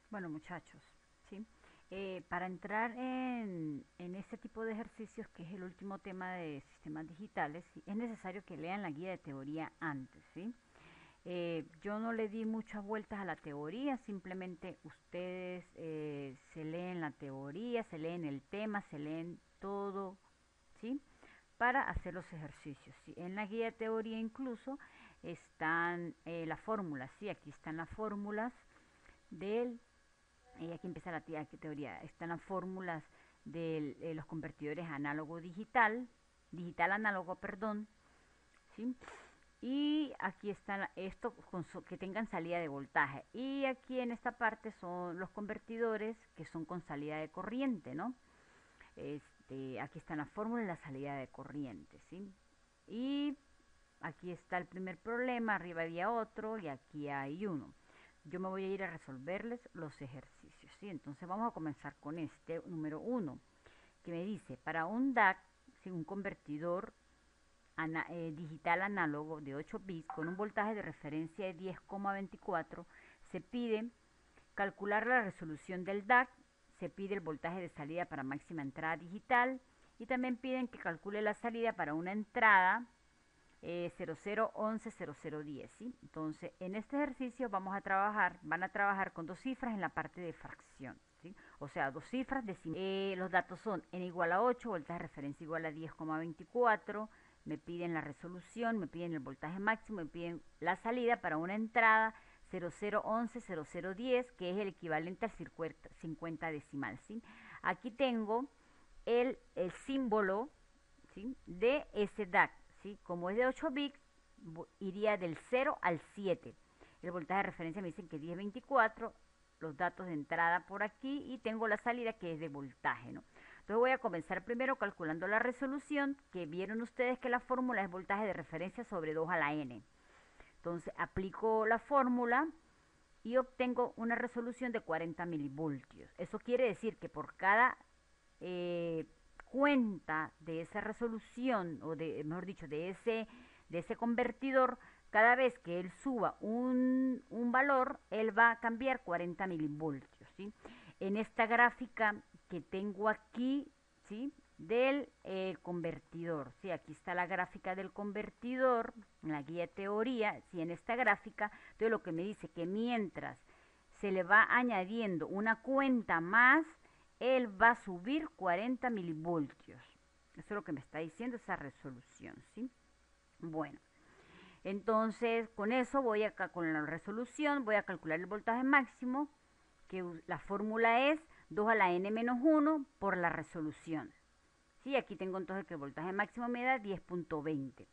Bueno, muchachos, ¿sí? Para entrar en este tipo de ejercicios, que es el último tema de sistemas digitales, ¿sí? Es necesario que lean la guía de teoría antes, ¿sí? Yo no le di muchas vueltas a la teoría, simplemente ustedes se leen la teoría, se leen el tema, se leen todo, ¿sí? Para hacer los ejercicios, ¿sí? En la guía de teoría incluso están las fórmulas, ¿sí? Aquí están las fórmulas del aquí empieza la teoría. Están las fórmulas de los convertidores análogo digital, digital análogo, perdón, ¿sí? Y aquí están esto que tengan salida de voltaje. Y aquí en esta parte son los convertidores que son con salida de corriente, ¿no? Aquí están las fórmulas de la salida de corriente, ¿sí? Y aquí está el primer problema, arriba había otro y aquí hay uno. Yo me voy a ir a resolverles los ejercicios, ¿sí? Entonces vamos a comenzar con este número uno, que me dice, para un DAC, ¿sí? Un convertidor digital análogo de 8 bits con un voltaje de referencia de 10,24, se pide calcular la resolución del DAC, se pide el voltaje de salida para máxima entrada digital y también piden que calcule la salida para una entrada 00110010, ¿sí? Entonces, en este ejercicio van a trabajar con dos cifras en la parte de fracción, ¿sí? O sea, dos cifras decimales. Los datos son n igual a 8, voltaje de referencia igual a 10,24, me piden la resolución, me piden el voltaje máximo, me piden la salida para una entrada 00110010, que es el equivalente al 50 decimal, ¿sí? Aquí tengo el símbolo, ¿sí? De ese DAC, ¿sí? Como es de 8 bits, iría del 0 al 7. El voltaje de referencia me dicen que es 1024, los datos de entrada por aquí y tengo la salida que es de voltaje, ¿no? Entonces voy a comenzar primero calculando la resolución, que vieron ustedes que la fórmula es voltaje de referencia sobre 2 a la n. Entonces aplico la fórmula y obtengo una resolución de 40 milivoltios. Eso quiere decir que por cada eh, cuenta de esa resolución, o de, mejor dicho, de ese convertidor, cada vez que él suba un valor, él va a cambiar 40 milivoltios, ¿sí? En esta gráfica que tengo aquí, ¿sí? Del convertidor, ¿sí? Aquí está la gráfica del convertidor, en la guía de teoría, ¿sí? En esta gráfica, entonces lo que me dice que mientras se le va añadiendo una cuenta más, él va a subir 40 milivoltios. Eso es lo que me está diciendo esa resolución, ¿sí? Bueno, entonces con eso voy acá con la resolución, voy a calcular el voltaje máximo, que la fórmula es 2 a la n menos 1 por la resolución. Sí, aquí tengo entonces que el voltaje máximo me da 10,20.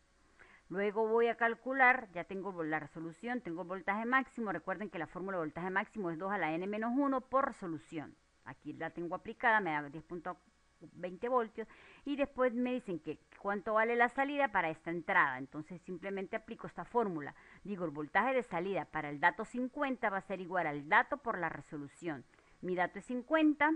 Luego voy a calcular, ya tengo la resolución, tengo el voltaje máximo. Recuerden que la fórmula de voltaje máximo es 2 a la n menos 1 por resolución. Aquí la tengo aplicada, me da 10,20 voltios. Y después me dicen que cuánto vale la salida para esta entrada. Entonces simplemente aplico esta fórmula. Digo, el voltaje de salida para el dato 50 va a ser igual al dato por la resolución. Mi dato es 50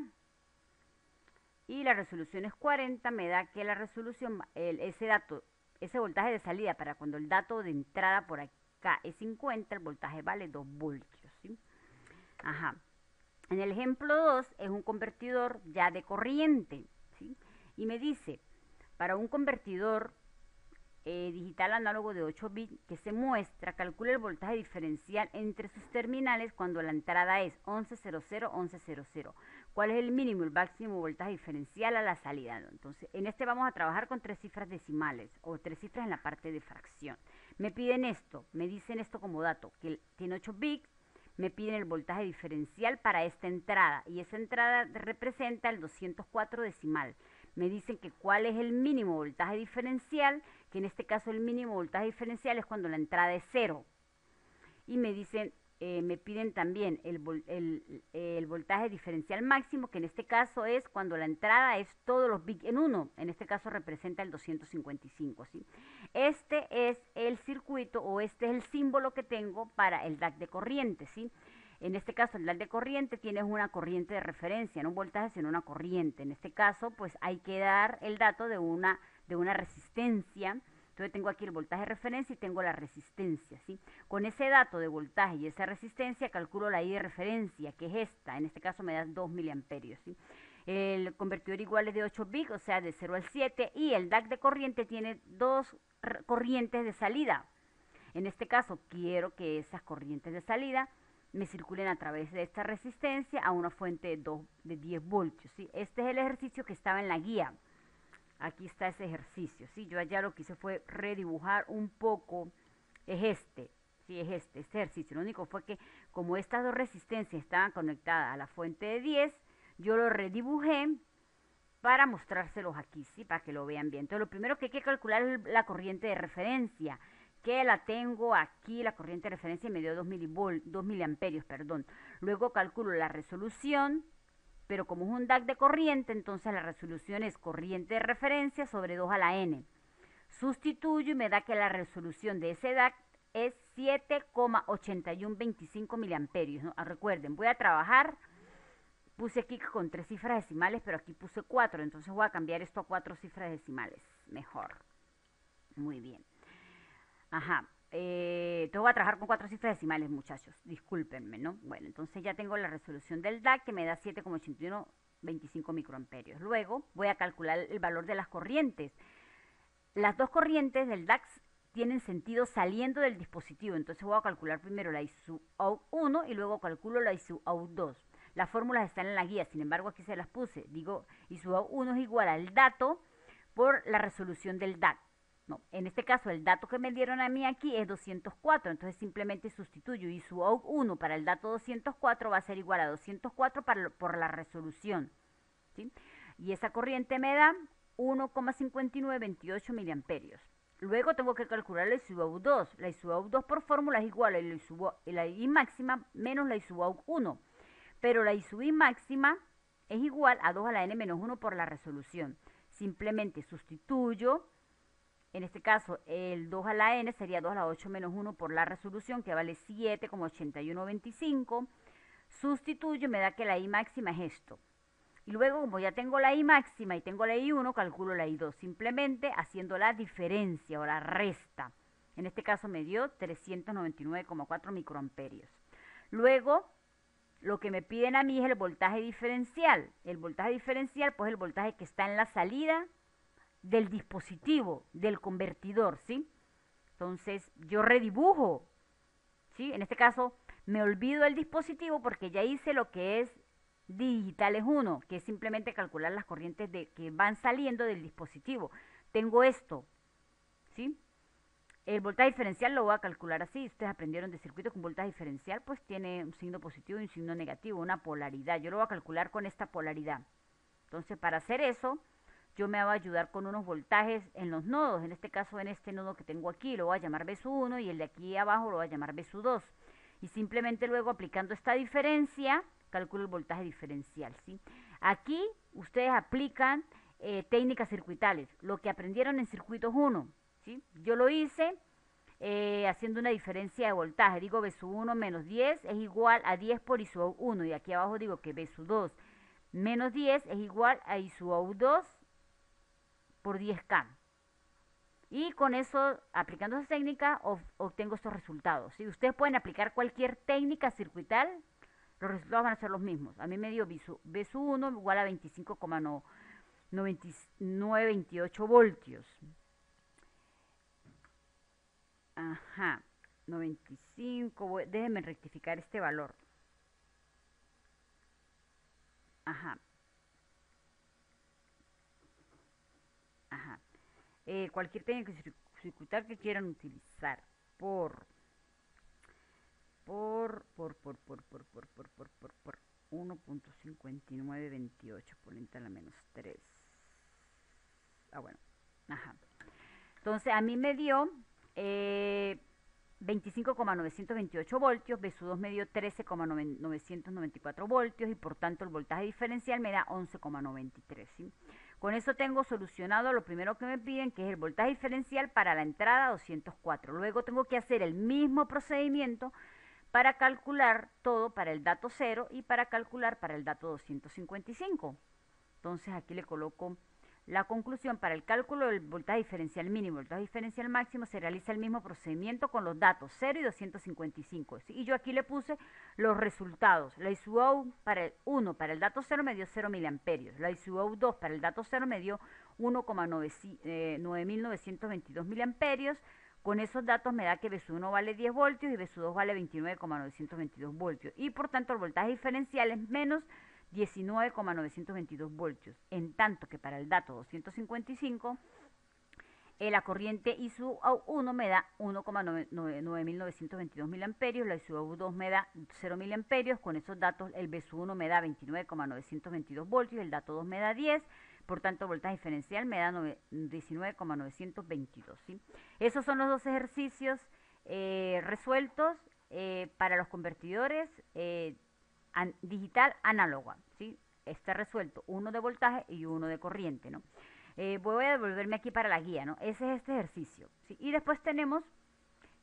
y la resolución es 40, me da que la resolución, ese dato, ese voltaje de salida para cuando el dato de entrada por acá es 50, el voltaje vale 2 voltios, ¿sí? Ajá. En el ejemplo 2 es un convertidor ya de corriente, ¿sí? Y me dice, para un convertidor digital análogo de 8 bits que se muestra, calcula el voltaje diferencial entre sus terminales cuando la entrada es 1100, ¿Cuál es el mínimo y el máximo voltaje diferencial a la salida? ¿No? Entonces, en este vamos a trabajar con tres cifras decimales o tres cifras en la parte de fracción. Me piden esto, me dicen esto como dato, que tiene 8 bits, me piden el voltaje diferencial para esta entrada y esa entrada representa el 204 decimal. Me dicen que cuál es el mínimo voltaje diferencial, que en este caso el mínimo voltaje diferencial es cuando la entrada es cero. Y me dicen, me piden también el voltaje diferencial máximo, que en este caso es cuando la entrada es todos los bits en uno. En este caso representa el 255, ¿sí? Este es el circuito o este es el símbolo que tengo para el DAC de corriente, ¿sí? En este caso, el DAC de corriente tiene una corriente de referencia, no un voltaje, sino una corriente. En este caso, pues hay que dar el dato de una resistencia. Entonces tengo aquí el voltaje de referencia y tengo la resistencia, ¿sí? Con ese dato de voltaje y esa resistencia calculo la I de referencia, que es esta. En este caso me da 2 miliamperios, ¿sí? El convertidor igual es de 8 bits, o sea, de 0 al 7. Y el DAC de corriente tiene dos corrientes de salida. En este caso, quiero que esas corrientes de salida me circulen a través de esta resistencia a una fuente de 10 voltios, ¿sí? Este es el ejercicio que estaba en la guía. Aquí está ese ejercicio, ¿sí? Yo allá lo que hice fue redibujar un poco. Es este, ¿sí? Es este ejercicio. Lo único fue que como estas dos resistencias estaban conectadas a la fuente de 10, yo lo redibujé para mostrárselos aquí, ¿sí? Para que lo vean bien. Entonces, lo primero que hay que calcular es la corriente de referencia, que la tengo aquí, la corriente de referencia me dio 2 miliamperios, perdón. Luego calculo la resolución, pero como es un DAC de corriente, entonces la resolución es corriente de referencia sobre 2 a la n. Sustituyo y me da que la resolución de ese DAC es 7,8125 miliamperios, ¿no? Recuerden, voy a trabajar, puse aquí con 3 cifras decimales, pero aquí puse 4, entonces voy a cambiar esto a 4 cifras decimales, mejor. Muy bien. Ajá. Tengo que trabajar con 4 cifras decimales, muchachos. Discúlpenme, ¿no? Bueno, entonces ya tengo la resolución del DAC que me da 7,8125 microamperios. Luego voy a calcular el valor de las corrientes. Las dos corrientes del DAC tienen sentido saliendo del dispositivo. Entonces voy a calcular primero la I sub out 1 y luego calculo la I sub out 2. Las fórmulas están en la guía, sin embargo aquí se las puse. Digo, I sub out 1 es igual al dato por la resolución del DAC. No, en este caso el dato que me dieron a mí aquí es 204, entonces simplemente sustituyo y su out 1 para el dato 204 va a ser igual a 204 por la resolución, ¿sí? Y esa corriente me da 1,5928 miliamperios. Luego tengo que calcular la ISUAU 2. La ISUAU 2 por fórmula es igual a la I máxima menos la ISUAU 1. Pero la ISUI máxima es igual a 2 a la n menos 1 por la resolución. Simplemente sustituyo. En este caso, el 2 a la n sería 2 a la 8 menos 1 por la resolución, que vale 7,8125. Sustituyo y me da que la I máxima es esto. Y luego, como ya tengo la I máxima y tengo la I1, calculo la I2, simplemente haciendo la diferencia o la resta. En este caso me dio 399,4 microamperios. Luego, lo que me piden a mí es el voltaje diferencial. El voltaje diferencial, pues el voltaje que está en la salida del dispositivo, del convertidor, ¿sí? Entonces, yo redibujo, ¿sí? En este caso, me olvido del dispositivo porque ya hice lo que es digitales 1, que es simplemente calcular las corrientes que van saliendo del dispositivo. Tengo esto, ¿sí? El voltaje diferencial lo voy a calcular así. Ustedes aprendieron de circuito con voltaje diferencial, pues tiene un signo positivo y un signo negativo, una polaridad. Yo lo voy a calcular con esta polaridad. Entonces, para hacer eso, yo me voy a ayudar con unos voltajes en los nodos. En este caso, en este nodo que tengo aquí, lo voy a llamar B1 y el de aquí abajo lo voy a llamar B2. Y simplemente luego aplicando esta diferencia, calculo el voltaje diferencial, ¿sí? Aquí ustedes aplican técnicas circuitales, lo que aprendieron en circuitos 1, ¿sí? Yo lo hice haciendo una diferencia de voltaje. Digo B1 menos 10 es igual a 10 por ISU1. Y aquí abajo digo que B2 menos 10 es igual a ISU2 por 10K. Y con eso, aplicando esa técnica, obtengo estos resultados, ¿sí? Ustedes pueden aplicar cualquier técnica circuital, los resultados van a ser los mismos. A mí me dio B1 igual a 25,928 voltios. Ajá, 95, déjenme rectificar este valor. Ajá. Ajá. Cualquier técnica circuital que quieran utilizar por 1,5928 ponente a la menos 3. Bueno, ajá. Entonces a mí me dio 25,928 voltios, B2 me dio 13,994 voltios y por tanto el voltaje diferencial me da 11,93, ¿sí? Con eso tengo solucionado lo primero que me piden, que es el voltaje diferencial para la entrada 204. Luego tengo que hacer el mismo procedimiento para calcular todo para el dato 0 y para calcular para el dato 255. Entonces aquí le coloco La conclusión: para el cálculo del voltaje diferencial mínimo y voltaje diferencial máximo se realiza el mismo procedimiento con los datos 0 y 255. ¿Sí? Y yo aquí le puse los resultados. La ISUO para el 1, para el dato 0 me dio 0 miliamperios. La ISUO 2 para el dato 0 me dio 1,9922 miliamperios. Con esos datos me da que BSU1 vale 10 voltios y BSU2 vale 29,922 voltios. Y por tanto el voltaje diferencial es menos 19,922 voltios. En tanto que para el dato 255, la corriente ISU1 me da 1,9922 miliamperios, la ISU2 me da 0 miliamperios. Con esos datos el BSU1 me da 29,922 voltios, el dato 2 me da 10. Por tanto, el voltaje diferencial me da 19,922. ¿Sí? Esos son los dos ejercicios resueltos para los convertidores digital análoga. ¿Sí? Está resuelto uno de voltaje y uno de corriente, ¿no? Voy a devolverme aquí para la guía, ¿no? Ese es este ejercicio. ¿Sí? Y después tenemos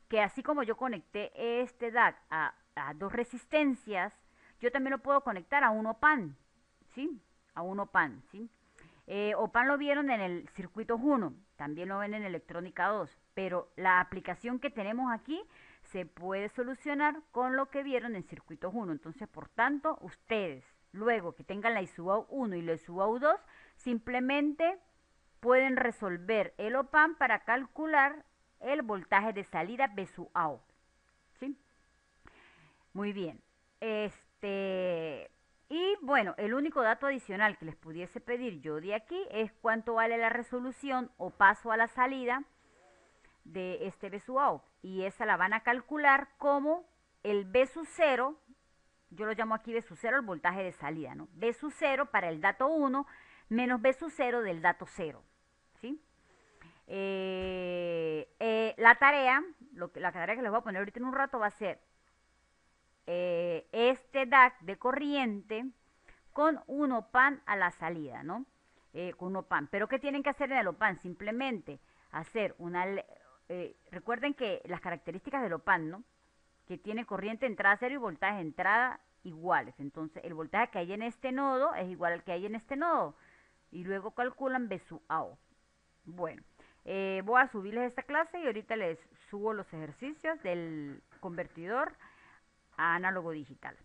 que, así como yo conecté este DAC a dos resistencias, yo también lo puedo conectar a un OPAN, ¿sí? A un OPAN, ¿sí? OPAN lo vieron en el circuito 1, también lo ven en electrónica 2, pero la aplicación que tenemos aquí se puede solucionar con lo que vieron en circuito 1. Entonces, por tanto, ustedes, luego que tengan la ISUO 1 y la ISUO 2, simplemente pueden resolver el OPAN para calcular el voltaje de salida BSU-out. ¿Sí? Muy bien. Y bueno, el único dato adicional que les pudiese pedir yo de aquí es cuánto vale la resolución o paso a la salida de este BSU-out. Y esa la van a calcular como el BSU0, yo lo llamo aquí BSU0 el voltaje de salida, ¿no? BSU0 para el dato 1 menos BSU0 del dato 0. ¿Sí? La tarea que les voy a poner ahorita en un rato va a ser este DAC de corriente con un OPAN a la salida, ¿no? Con un OPAN. ¿Pero qué tienen que hacer en el OPAN? Simplemente hacer una... recuerden que las características del OPAN, ¿no? Que tiene corriente entrada cero y voltaje entrada iguales. Entonces, el voltaje que hay en este nodo es igual al que hay en este nodo. Y luego calculan BSU-out. Bueno, voy a subirles esta clase y ahorita les subo los ejercicios del convertidor a análogo digital.